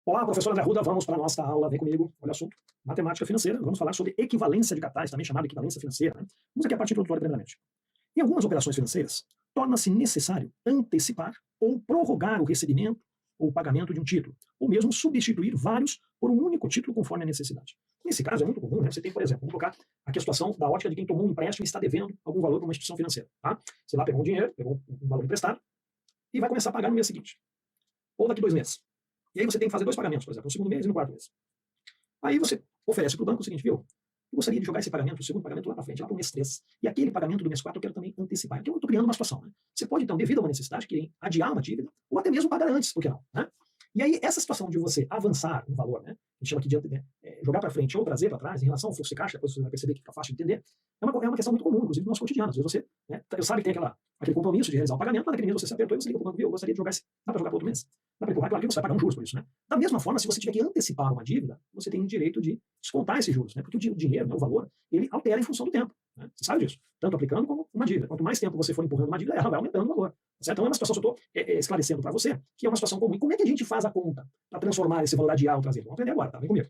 Olá, professor André Arruda, vamos para a nossa aula, vem comigo, olha o assunto, matemática financeira, vamos falar sobre equivalência de capitais, também chamada equivalência financeira, né? Vamos aqui a parte introdutória primeiramente. Em algumas operações financeiras, torna-se necessário antecipar ou prorrogar o recebimento ou pagamento de um título, ou mesmo substituir vários por um único título conforme a necessidade. Nesse caso é muito comum, né? Você tem, por exemplo, vamos colocar aqui a situação da ótica de quem tomou um empréstimo e está devendo algum valor para uma instituição financeira, tá? Você lá pegou um dinheiro, pegou um valor emprestado e vai começar a pagar no mês seguinte, ou daqui 2 meses. E aí você tem que fazer 2 pagamentos, por exemplo, no segundo mês e no quarto mês. Aí você oferece para o banco o seguinte, viu? Eu gostaria de jogar esse pagamento, o segundo pagamento lá para frente, lá para o mês 3. E aquele pagamento do mês 4 eu quero também antecipar. Então eu estou criando uma situação, né? Você pode, então, devido a uma necessidade, querer adiar uma dívida, ou até mesmo pagar antes, por que não? Né? E aí, essa situação de você avançar um valor, né? A gente chama aqui de jogar para frente ou trazer para trás, em relação ao fluxo de caixa, depois você vai perceber que fica fácil de entender, é uma questão muito comum, inclusive no nosso cotidiano. Às vezes você sabe que tem aquele compromisso de realizar o pagamento, mas naquele mês você se apertou e você liga para o banco, viu? Eu gostaria de jogar esse. Dá para jogar para outro mês? Dá para empurrar? Claro que você vai pagar um juros por isso, né? Da mesma forma, se você tiver que antecipar uma dívida, você tem o direito de descontar esses juros, né? Porque o dinheiro, né, o valor, ele altera em função do tempo. Né? Você sabe disso. Tanto aplicando como uma dívida. Quanto mais tempo você for empurrando uma dívida, ela vai aumentando o valor. Certo? Então é uma situação que eu estou esclarecendo para você, que é uma situação comum. E como é que a gente faz a conta para transformar esse valor adiar ou trazer? Vamos aprender agora, tá? Vem comigo.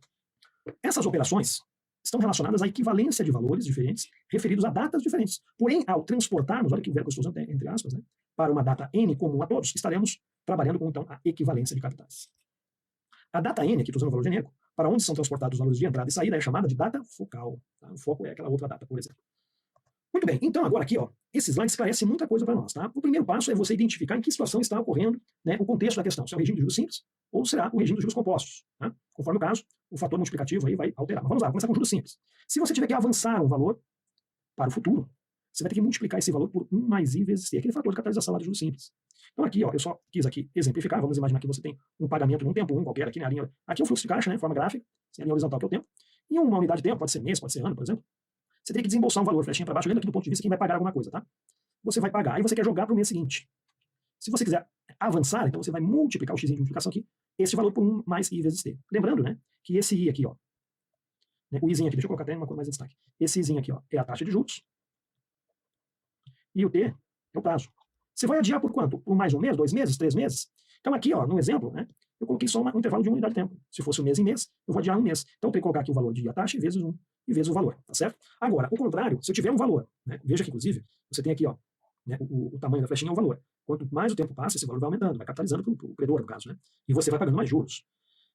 Essas operações estão relacionadas à equivalência de valores diferentes referidos a datas diferentes. Porém, ao transportarmos, olha que verbo que eu estou usando entre aspas, né, para uma data N comum a todos, estaremos trabalhando com, então, a equivalência de capitais. A data N, aqui estou usando o valor genérico, para onde são transportados os valores de entrada e saída, é chamada de data focal. Tá? O foco é aquela outra data, por exemplo. Muito bem, então agora aqui, ó, esse slide esclarece muita coisa para nós. Tá? O primeiro passo é você identificar em que situação está ocorrendo, né, o contexto da questão, se é o regime de juros simples ou será o regime dos juros compostos. Tá? Conforme o caso, o fator multiplicativo aí vai alterar. Mas vamos lá, vamos começar com juros simples. Se você tiver que avançar um valor para o futuro, você vai ter que multiplicar esse valor por 1 mais I vezes T, aquele fator de capitalização lá de juros simples. Então aqui, ó, eu só quis aqui exemplificar, vamos imaginar que você tem um pagamento num tempo 1 qualquer, aqui na linha, aqui é o fluxo de caixa, né, forma gráfica, a linha horizontal que é o tempo, e uma unidade de tempo, pode ser mês, pode ser ano, por exemplo, você teria que desembolsar um valor, flechinha para baixo, olhando aqui do ponto de vista de quem vai pagar alguma coisa, tá? Você vai pagar, e você quer jogar para o mês seguinte. Se você quiser avançar, então você vai multiplicar o x de multiplicação aqui, esse valor por 1 mais I vezes T. Lembrando, né, que esse I aqui, ó, né, o Izinho aqui, deixa eu colocar até uma coisa mais em destaque. Esse Izinho aqui, ó, é a taxa de juros, e o T é o prazo. Você vai adiar por quanto? Por mais um mês, 2 meses, 3 meses? Então aqui, ó, no exemplo, né, eu coloquei só um intervalo de 1 unidade de tempo. Se fosse um mês em mês, eu vou adiar um mês. Então eu tenho que colocar aqui o valor de a taxa vezes 1 e vezes o valor, tá certo? Agora, o contrário, se eu tiver um valor, né, veja que inclusive, você tem aqui, ó, né, o tamanho da flechinha é o valor. Quanto mais o tempo passa, esse valor vai aumentando, vai capitalizando para o credor, no caso, né? E você vai pagando mais juros.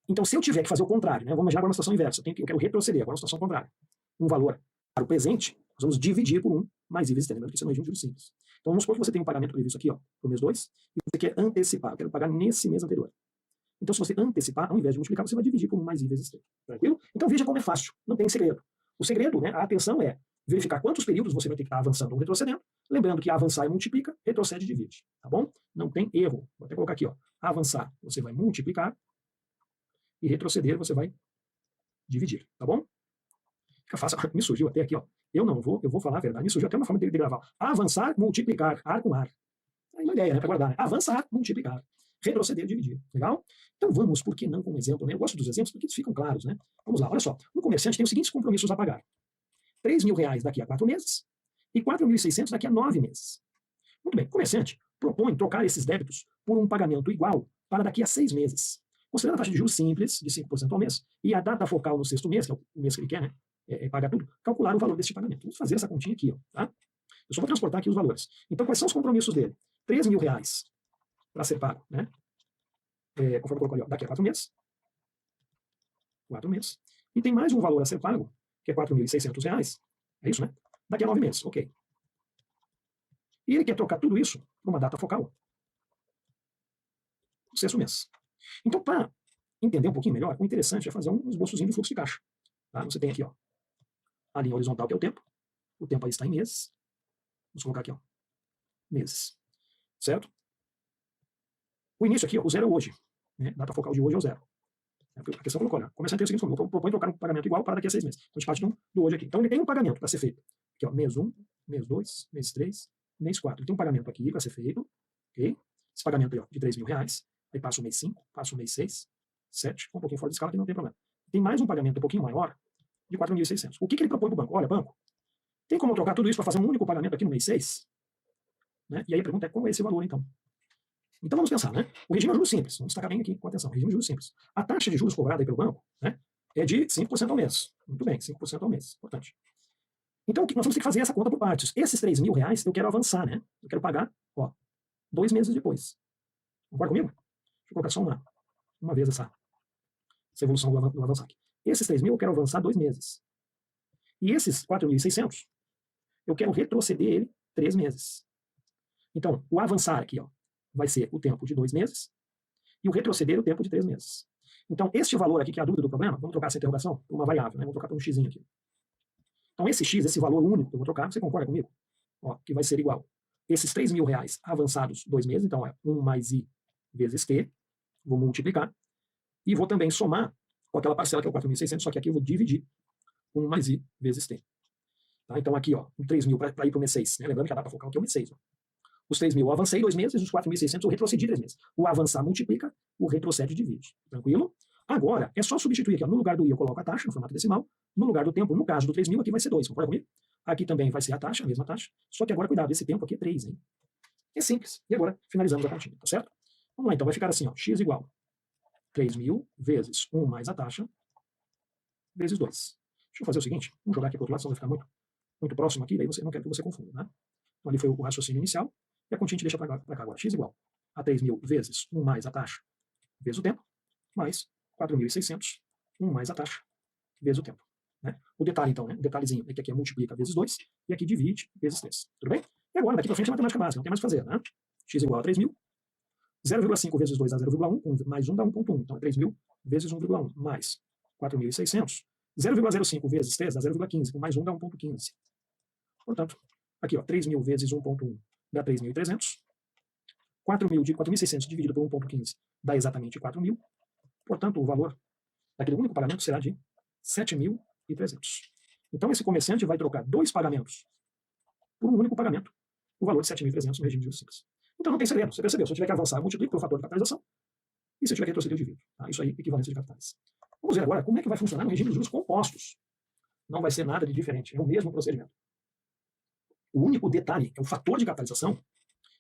Então, se eu tiver que fazer o contrário, né, vamos imaginar agora uma situação inversa, eu quero retroceder, agora uma situação contrária. Um valor para o presente, nós vamos dividir por 1 mais I vezes T, lembrando que isso é um regime de juros simples. Então, vamos supor que você tem um pagamento previsto aqui, ó, para o mês 2, e você quer antecipar, eu quero pagar nesse mês anterior. Então, se você antecipar, ao invés de multiplicar, você vai dividir por 1 mais I vezes T. Tranquilo? Então, veja como é fácil, não tem segredo. O segredo, né, a atenção é verificar quantos períodos você vai ter que estar avançando ou retrocedendo, lembrando que avançar e multiplica, retrocede e divide, tá bom? Não tem erro. Vou até colocar aqui, ó, avançar, você vai multiplicar, e retroceder, você vai dividir, tá bom? Fica fácil, me surgiu até aqui, ó, eu vou falar a verdade, me surgiu até uma forma de gravar, avançar, multiplicar, ar com ar. É uma ideia, né, para guardar, né? Avançar, multiplicar, retroceder, dividir, legal? Então vamos, por que não com um exemplo, né? Eu gosto dos exemplos porque eles ficam claros, né? Vamos lá, olha só, o comerciante tem os seguintes compromissos a pagar. R$ 3.000 daqui a 4 meses e 4.600 daqui a 9 meses. Muito bem, o comerciante propõe trocar esses débitos por um pagamento igual para daqui a 6 meses. Considerando a taxa de juros simples, de 5% ao mês, e a data focal no sexto mês, que é o mês que ele quer, né, pagar tudo, calcular o valor deste pagamento. Vamos fazer essa continha aqui, ó, tá? Eu só vou transportar aqui os valores. Então, quais são os compromissos dele? R$ 3.000 para ser pago, né? Conforme eu coloco ali, ó, daqui a 4 meses. 4 meses. E tem mais um valor a ser pago, que é R$ 4.600, é isso, né? Daqui a 9 meses, ok. E ele quer trocar tudo isso por uma data focal, o sexto mês. Então, para entender um pouquinho melhor, o interessante é fazer um esboçozinho do fluxo de caixa. Tá? Você tem aqui, ó, a linha horizontal, que é o tempo aí está em meses. Vamos colocar aqui, ó, meses, certo? O início aqui, ó, o zero é hoje, né? Data focal de hoje é o zero. A questão colocou, né? Começando a ter o seguinte, propõe trocar um pagamento igual para daqui a 6 meses. Então a gente parte do hoje aqui. Então ele tem um pagamento para ser feito. Aqui, ó, mês 1, mês 2, mês 3, mês 4. Ele tem um pagamento aqui para ser feito, ok? Esse pagamento aí, ó, de R$ 3.000. Aí passa o mês 5, passa o mês 6, 7, um pouquinho fora de escala, que não tem problema. Tem mais um pagamento um pouquinho maior, de 4.600. O que ele propõe para o banco? Olha, banco, tem como eu trocar tudo isso para fazer um único pagamento aqui no mês 6? Né? E aí a pergunta é, qual é esse valor, então? Então vamos pensar, né? O regime é juros simples. Vamos destacar bem aqui, com atenção. Regime de juros simples. A taxa de juros cobrada aí pelo banco, né, é de 5% ao mês. Muito bem, 5% ao mês. Importante. Então nós vamos ter que fazer essa conta por partes. Esses R$ 3.000 eu quero avançar, né? Eu quero pagar, ó, 2 meses depois. Concorda comigo? Deixa eu colocar só uma vez essa evolução do avançar aqui. Esses 3.000 eu quero avançar 2 meses. E esses 4.600 eu quero retroceder ele 3 meses. Então, o avançar aqui, ó, vai ser o tempo de 2 meses e o retroceder o tempo de 3 meses. Então, este valor aqui, que é a dúvida do problema, vamos trocar essa interrogação por uma variável, né? Vamos trocar por um x aqui. Então, esse x, esse valor único que eu vou trocar, você concorda comigo? Ó, que vai ser igual. Esses R$ 3.000 avançados 2 meses, então é 1 mais i vezes t, vou multiplicar, e vou também somar com aquela parcela que é o 4.600, só que aqui eu vou dividir 1 mais i vezes t. Tá? Então aqui, ó, o 3.000 para ir para o mês 6, né? Lembrando que a data focal aqui é o mês 6. Ó. Os 3.000 eu avancei 2 meses, os 4.600 eu retrocedi 3 meses. O avançar multiplica, o retrocede divide. Tranquilo? Agora, é só substituir aqui, ó, no lugar do i eu coloco a taxa, no formato decimal, no lugar do tempo, no caso do 3.000, aqui vai ser 2, concorda comigo? Aqui também vai ser a taxa, a mesma taxa, só que agora, cuidado, esse tempo aqui é 3, hein? É simples. E agora, finalizamos a continha, tá certo? Vamos lá, então, vai ficar assim, ó, x igual 3.000 vezes 1 mais a taxa, vezes 2. Deixa eu fazer o seguinte, vamos jogar aqui para o outro lado, senão vai ficar muito próximo aqui, daí você não quero que você confunda, né? Então ali foi o raciocínio inicial, e a continha a gente deixa para cá agora. X igual a 3.000 vezes 1 mais a taxa, vezes o tempo, mais 4.600, 1 mais a taxa, vezes o tempo. Né? O detalhe, então, né? O detalhezinho é que aqui é multiplica vezes 2, e aqui divide vezes 3. Tudo bem? E agora, daqui para frente é matemática básica, não tem mais o que fazer, né? X igual a 3.000, 0,5 vezes 2 dá 0,1, mais 1 dá 1,1. Então é 3.000 vezes 1,1, mais 4.600. 0,05 vezes 3 dá 0,15, com mais 1 dá 1,15. Portanto, aqui, ó, 3.000 vezes 1,1 dá 3.300. 4.600 dividido por 1,15 dá exatamente 4.000. Portanto, o valor daquele único pagamento será de 7.300. Então, esse comerciante vai trocar 2 pagamentos por um único pagamento, o valor de 7.300 no regime de juros simples. Então, não tem segredo, você percebeu. Se eu tiver que avançar, eu multiplico pelo fator de capitalização, e se eu tiver que retroceder, eu divido. Tá? Isso aí, equivalência de capitais. Vamos ver agora como é que vai funcionar no regime de juros compostos. Não vai ser nada de diferente, é o mesmo procedimento. O único detalhe é o fator de capitalização,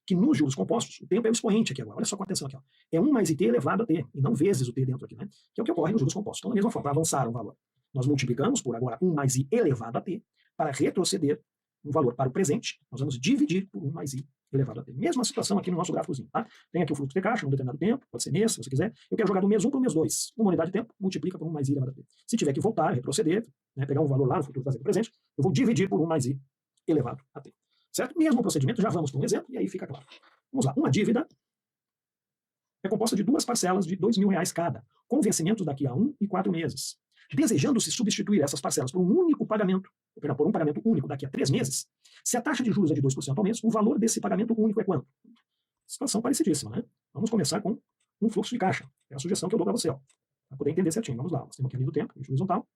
que nos juros compostos, o tempo é o expoente aqui agora. Olha só com atenção aqui. Ó. É 1 mais it elevado a t, e não vezes o t dentro aqui, né? Que é o que ocorre nos juros compostos. Então, da mesma forma, para avançar um valor, nós multiplicamos por agora 1 mais i elevado a t, para retroceder um valor para o presente, nós vamos dividir por 1 mais i elevado a t. Mesma situação aqui no nosso gráficozinho, tá? Tem aqui o fluxo de caixa num determinado tempo, pode ser mês, se você quiser. Eu quero jogar do mês 1 para o mês 2. Uma unidade de tempo, multiplica por 1 mais i elevado a t. Se tiver que voltar, retroceder, né, pegar um valor lá no futuro, trazer para o presente, eu vou dividir por 1 mais i elevado a t. Certo? Mesmo procedimento, já vamos para um exemplo, e aí fica claro. Vamos lá, uma dívida é composta de 2 parcelas de R$ 2.000 cada, com vencimento daqui a 1 e 4 meses. Desejando-se substituir essas parcelas por um único pagamento, por um pagamento único daqui a 3 meses, se a taxa de juros é de 2% ao mês, o valor desse pagamento único é quanto? Situação parecidíssima, né? Vamos começar com um fluxo de caixa. É a sugestão que eu dou para você, ó, para poder entender certinho. Vamos lá, nós temos aqui a linha do tempo, eixo horizontal.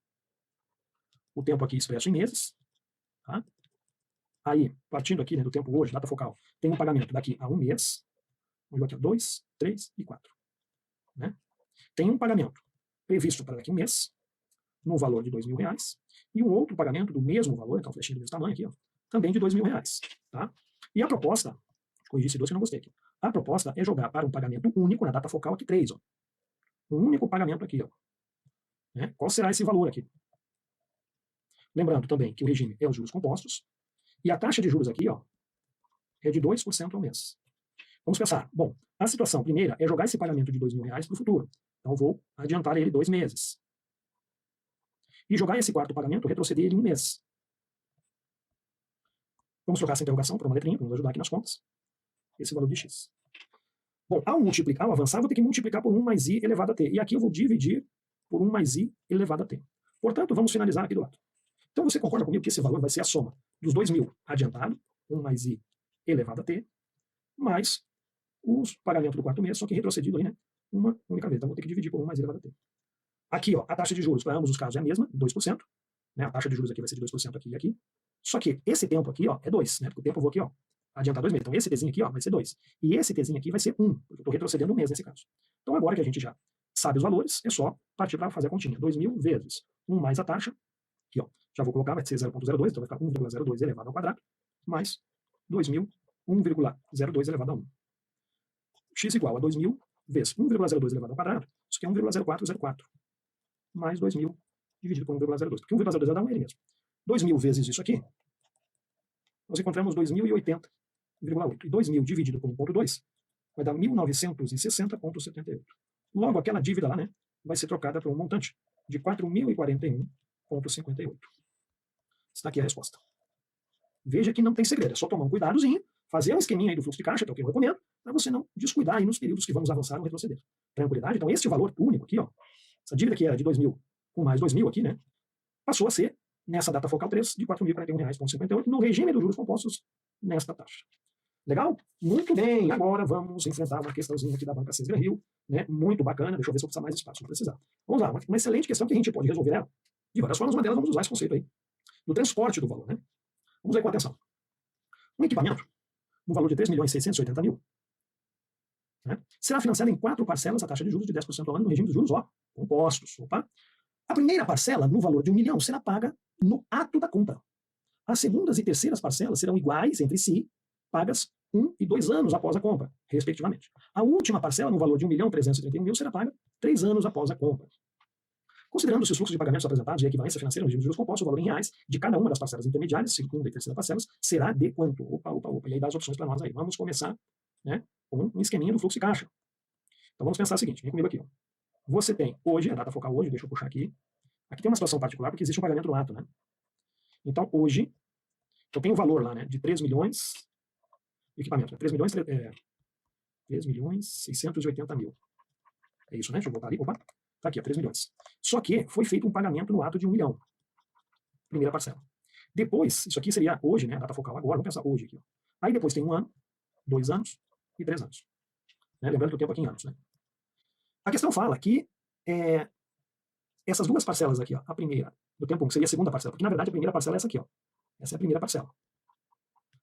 O tempo aqui expresso em meses. Tá? Aí, partindo aqui, né, do tempo hoje, data focal, tem um pagamento daqui a 1 mês, vamos aqui a 2, 3 e 4. Né? Tem um pagamento previsto para daqui a um mês, no valor de R$ 2.000, e um outro pagamento do mesmo valor, então flechinha do mesmo tamanho aqui, ó, também de R$ 2.000. Tá? E a proposta, corrigi esse 2 que eu não gostei aqui, a proposta é jogar para um pagamento único na data focal aqui 3. Ó. Um único pagamento aqui. Ó. Né? Qual será esse valor aqui? Lembrando também que o regime é os juros compostos, e a taxa de juros aqui, ó, é de 2% ao mês. Vamos pensar. Bom, a situação primeira é jogar esse pagamento de R$ 2.000 para o futuro. Então, vou adiantar ele 2 meses. E jogar esse quarto pagamento, retroceder ele 1 mês. Vamos trocar essa interrogação por uma letrinha, para nos ajudar aqui nas contas. Esse valor de x. Bom, ao multiplicar, ao avançar, eu vou ter que multiplicar por 1 mais i elevado a t. E aqui eu vou dividir por 1 mais i elevado a t. Portanto, vamos finalizar aqui do lado. Então, você concorda comigo que esse valor vai ser a soma dos 2.000 adiantado, 1 mais i elevado a t, mais os pagamentos do quarto mês, só que retrocedido aí, né? Uma única vez. Então, vou ter que dividir por 1 mais i elevado a t. Aqui, ó, a taxa de juros para ambos os casos é a mesma, 2%. Né? A taxa de juros aqui vai ser de 2% aqui e aqui. Só que esse tempo aqui, ó, é 2, né? Porque o tempo eu vou aqui, ó, adiantar 2 meses. Então, esse tzinho aqui, ó, vai ser 2. E esse tzinho aqui vai ser 1, porque eu estou retrocedendo 1 mês nesse caso. Então, agora que a gente já sabe os valores, é só partir para fazer a continha. 2.000 vezes 1 mais a taxa. Aqui, ó, já vou colocar, vai ser 0,02, então vai ficar 1,02 elevado ao quadrado, mais 2.000, 1,02 elevado a 1. x igual a 2.000 vezes 1,02 elevado ao quadrado, isso aqui é 1,0404, mais 2.000 dividido por 1,02, porque 1,02 vai dar 1 ele mesmo. 2.000 vezes isso aqui, nós encontramos 2.080,8. E 2.000 dividido por 1,2 vai dar 1.960,78. Logo, aquela dívida lá, né, vai ser trocada por um montante de 4.041,58. Está aqui a resposta. Veja que não tem segredo, é só tomar um cuidadozinho, fazer um esqueminha aí do fluxo de caixa, que é o que eu recomendo, para você não descuidar aí nos períodos que vamos avançar ou retroceder. Tranquilidade? Então, este valor único aqui, ó, essa dívida que era de 2.000 com mais 2.000 aqui, né, passou a ser, nessa data focal 3, de R$ 4.041,58 no regime dos juros compostos nesta taxa. Legal? Muito bem, agora vamos enfrentar uma questãozinha aqui da banca Sesgran Rio, né, muito bacana, deixa eu ver se eu precisar mais espaço, não precisar. Vamos lá, uma excelente questão que a gente pode resolver ela de várias formas, uma delas vamos usar esse conceito aí, do transporte do valor, né. Vamos ler com atenção. Um equipamento, no valor de 3.680.000, né, será financiado em 4 parcelas a taxa de juros de 10% ao ano no regime dos juros, ó, compostos. Opa. A primeira parcela, no valor de R$ 1 milhão, será paga no ato da compra. As segundas e terceiras parcelas serão iguais entre si, pagas 1 e 2 anos após a compra, respectivamente. A última parcela, no valor de R$ 1.331.000, será paga 3 anos após a compra. Considerando-se os fluxos de pagamentos apresentados e a equivalência financeira no regime de juros compostos, o valor em reais de cada uma das parcelas intermediárias, segunda e terceira parcelas, será de quanto? Opa. E aí dá as opções para nós aí. Vamos começar, né, com um esqueminha do fluxo de caixa. Então vamos pensar o seguinte, vem comigo aqui. Ó. Você tem hoje, a data focal hoje, deixa eu puxar aqui. Aqui tem uma situação particular porque existe um pagamento no ato, né? Então hoje, eu tenho um valor lá, né, de 3 milhões, equipamento, né, 3.680.000. É isso, né? Deixa eu voltar ali. Opa, tá aqui, ó, 3 milhões. Só que foi feito um pagamento no ato de 1 milhão. Primeira parcela. Depois, isso aqui seria hoje, né? A data focal agora, vamos pensar hoje aqui. Ó. Aí depois tem 1 ano, 2 anos e 3 anos. Né? Lembrando que o tempo aqui em anos, né? A questão fala que essas duas parcelas aqui, ó, a primeira, do tempo 1, que seria a segunda parcela, porque na verdade a primeira parcela é essa aqui, ó. Essa é a primeira parcela.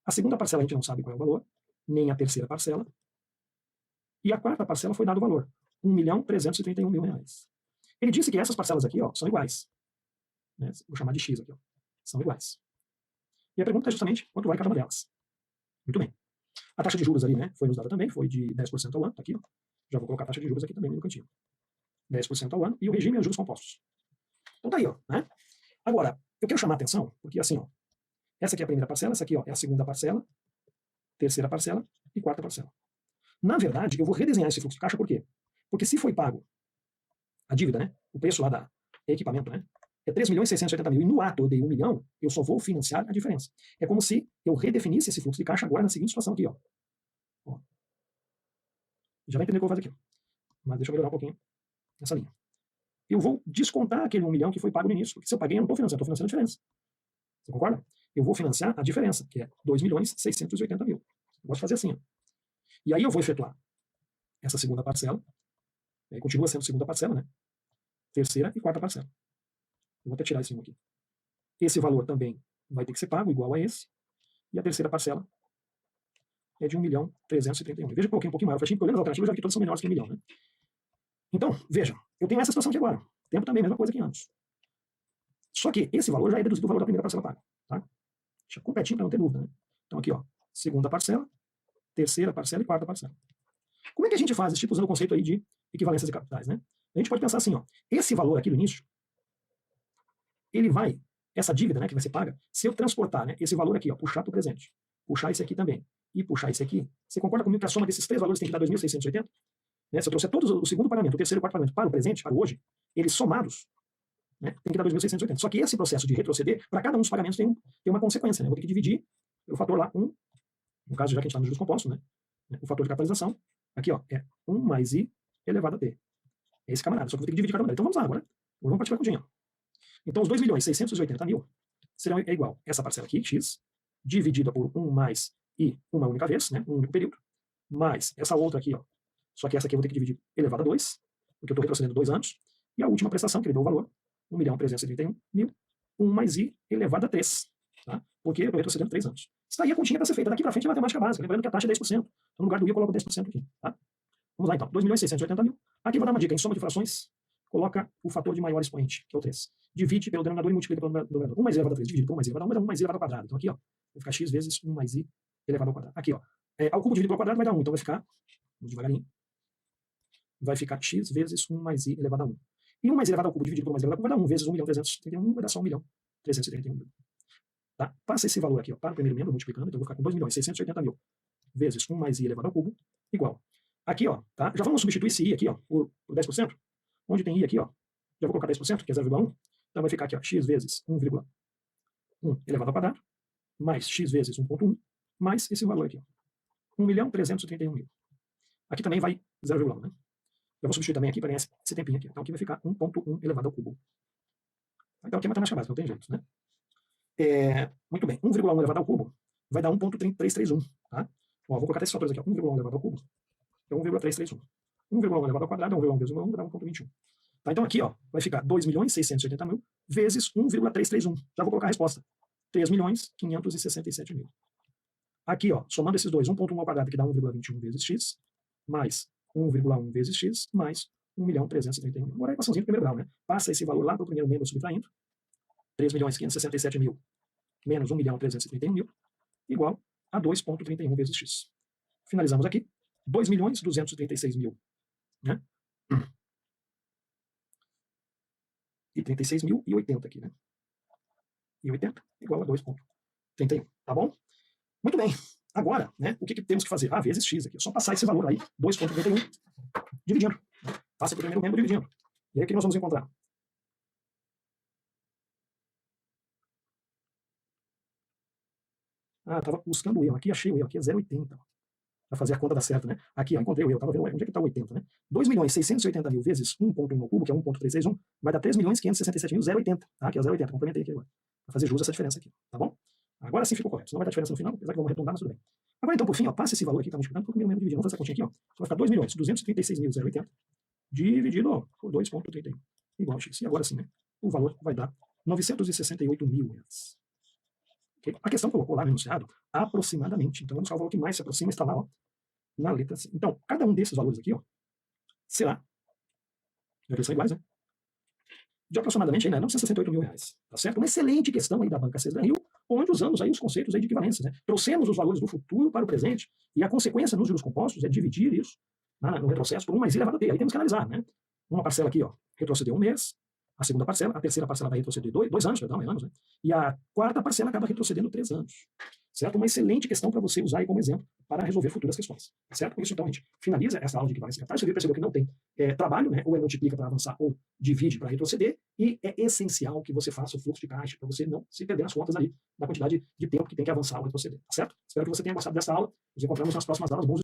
A segunda parcela a gente não sabe qual é o valor, nem a terceira parcela. E a quarta parcela foi dado o valor, R$ 1.331.000. Ele disse que essas parcelas aqui, ó, são iguais. Né? Vou chamar de X aqui, ó. São iguais. E a pergunta é justamente quanto vai cada uma delas. Muito bem. A taxa de juros ali, né, foi nos dada também, foi de 10% ao ano, tá aqui, ó. Já vou colocar a taxa de juros aqui também no cantinho. 10% ao ano, e o regime é os juros compostos. Então tá aí, ó, né? Agora, eu quero chamar a atenção, porque assim, ó, essa aqui é a primeira parcela, essa aqui, ó, é a segunda parcela, terceira parcela e quarta parcela. Na verdade, eu vou redesenhar esse fluxo de caixa, por quê? Porque se foi pago a dívida, né, o preço lá da equipamento, né, é 3.680.000, e no ato eu dei 1 milhão, eu só vou financiar a diferença. É como se eu redefinisse esse fluxo de caixa agora na seguinte situação aqui, ó. Já vai entender o que eu vou fazer aqui. Mas deixa eu melhorar um pouquinho essa linha. Eu vou descontar aquele 1 milhão que foi pago no início, porque se eu paguei, eu não estou financiando, estou financiando a diferença. Você concorda? Eu vou financiar a diferença, que é 2.680.000. Eu gosto de fazer assim, ó. E aí eu vou efetuar essa segunda parcela, continua sendo segunda parcela, né? Terceira e quarta parcela. Eu vou até tirar esse 1 aqui. Esse valor também vai ter que ser pago, igual a esse. E a terceira parcela é de 1.331.000. Veja que eu coloquei um pouquinho maior, porque olhando as alternativas, já vi que todas são menores que 1 milhão, né? Então, veja, eu tenho essa situação aqui agora. Tempo também, mesma coisa que em anos. Só que esse valor já é deduzido do valor da primeira parcela paga. Tá? Deixa completinho para não ter dúvida. Né? Então aqui, ó, segunda parcela, terceira parcela e quarta parcela. Como é que a gente faz isso, tipo, usando o conceito aí de equivalências de capitais, né? A gente pode pensar assim, ó, esse valor aqui do início, ele vai, essa dívida, né, que vai ser paga, se eu transportar, né, esse valor aqui, ó, puxar para o presente, puxar esse aqui também, e puxar esse aqui, você concorda comigo que a soma desses três valores tem que dar 2.680? Né? Se eu trouxer todos o segundo pagamento, o terceiro e o quarto pagamento para o presente, para o hoje, eles somados, né, tem que dar 2.680. Só que esse processo de retroceder, para cada um dos pagamentos tem uma consequência. Né? Eu vou ter que dividir o fator lá, no caso, já que a gente está nos juros compostos, né, o fator de capitalização, aqui, ó, é 1 mais I elevado a T. É esse camarada, só que eu vou ter que dividir cada uma. Então vamos lá agora. Vamos partir para a continha. Então os 2.680.000 serão igual essa parcela aqui, X, dividida por 1 mais I uma única vez, né, um único período, mais essa outra aqui, ó, só que essa aqui eu vou ter que dividir elevado a 2, porque eu estou retrocedendo 2 anos, e a última prestação, que ele deu o valor, 1.331.000, 1 mais I elevado a 3, tá? Porque eu estou retrocedendo 3 anos. Isso aí a continha para ser feita. Daqui para frente é matemática básica, lembrando que a taxa é 10%. Então no lugar do I eu coloco 10% aqui, tá? Vamos lá então, 2.680.000. Aqui eu vou dar uma dica, em soma de frações, coloca o fator de maior expoente, que é o 3. Divide pelo denominador e multiplica pelo numerador. 1 mais I elevado a 3, dividido por 1 mais I elevado a 1, vai dar 1 mais I elevado ao quadrado. Então aqui, ó, vai ficar X vezes 1 mais I elevado ao quadrado. Aqui, ó, ao cubo dividido pelo quadrado vai dar 1, então vai ficar vamos devagarinho, vai ficar x vezes 1 mais i elevado a 1. E 1 mais i elevado ao cubo dividido por 1 mais i elevado ao cubo vai dar 1 vezes 1.331.000, vai dar só 1.331.000. Tá? Passa esse valor aqui ó, para o primeiro membro, multiplicando, então eu vou ficar com 2.680.000 vezes 1 mais i elevado ao cubo, igual. Aqui, ó, tá? Já vamos substituir esse i aqui ó, por 10%. Onde tem i aqui, ó, já vou colocar 10%, que é 0,1. Então vai ficar aqui ó, x vezes 1,1 elevado ao quadrado, mais x vezes 1,1, mais esse valor aqui, ó, 1.331.000. Aqui também vai 0,1, né? Eu vou substituir também aqui para ganhar esse tempinho aqui. Então aqui vai ficar 1,1 elevado ao cubo. Então aqui é matemática básica, não tem jeito, né? Muito bem, 1,1 elevado ao cubo vai dar 1,331, tá? Ó, vou colocar esses fatores aqui, ó, 1,1 elevado ao cubo é 1,331. 1,1 elevado ao quadrado é 1,1 vezes 1,1 vai dar 1,21. Tá, então aqui ó, vai ficar 2.680.000 vezes 1,331. Já vou colocar a resposta. 3.567.000. Aqui ó, somando esses dois, 1,1 ao quadrado que dá 1,21 vezes x, mais 1,1 vezes x, mais 1.331.000. Agora é a equaçãozinha do primeiro grau, né? Passa esse valor lá para o primeiro membro subtraindo. 3.567.000 menos 1.331.000 igual a 2,31 vezes x. Finalizamos aqui. 2.236.000, né? E 36.080 aqui, né? E 80 igual a 2,31, tá bom? Muito bem. Agora, né, o que temos que fazer? Vezes x aqui. É só passar esse valor aí, 2,31, dividindo. Né? Passa para o primeiro membro dividindo. E aí o que nós vamos encontrar? Estava buscando o erro aqui, achei o erro aqui, é 0,80. Para fazer a conta dar certo, né? Aqui, ó, encontrei o erro, estava vendo onde é que está o 80, né? 2.680.000 vezes 1,1 ao cubo, que é 1,361, vai dar 3.567.080, tá? Que é 0,80, complementei aqui agora. Para fazer jus essa diferença aqui, tá bom? Agora sim ficou correto, senão vai dar diferença no final, apesar que vamos arredondar, mas tudo bem. Agora então, por fim, ó, passa esse valor aqui, tá multiplicando por primeiro membro dividido. Vamos fazer essa continha aqui, ó. Então vai ficar 2.236.080 dividido ó, por 2,31, igual a x. E agora sim, né? O valor vai dar 968.000 reais. Okay? A questão colocou lá no enunciado aproximadamente. Então vamos buscar o valor que mais se aproxima, está lá, ó, na letra C. Então, cada um desses valores aqui, ó, será, já que são iguais, né? De aproximadamente aí, né, 968.000 reais. Tá certo? Uma excelente questão aí da Banca Cesar Rio, onde usamos aí os conceitos aí de equivalência, né? Trouxemos os valores do futuro para o presente, e a consequência nos juros compostos é dividir isso no retrocesso por 1 mais i elevado a t. Aí temos que analisar, né? Uma parcela aqui, ó, retrocedeu 1 mês, a segunda parcela, a terceira parcela vai retroceder 2 anos, perdão, anos, né? E a quarta parcela acaba retrocedendo 3 anos. Certo? Uma excelente questão para você usar aí como exemplo para resolver futuras questões. Certo? Com isso, então, a gente finaliza essa aula de equivalência de capitais. Você percebeu que não tem trabalho, né? Ou multiplica para avançar, ou divide para retroceder, e é essencial que você faça o fluxo de caixa, para você não se perder nas contas ali da quantidade de tempo que tem que avançar ou retroceder. Tá certo? Espero que você tenha gostado dessa aula. Nos encontramos nas próximas aulas. Bons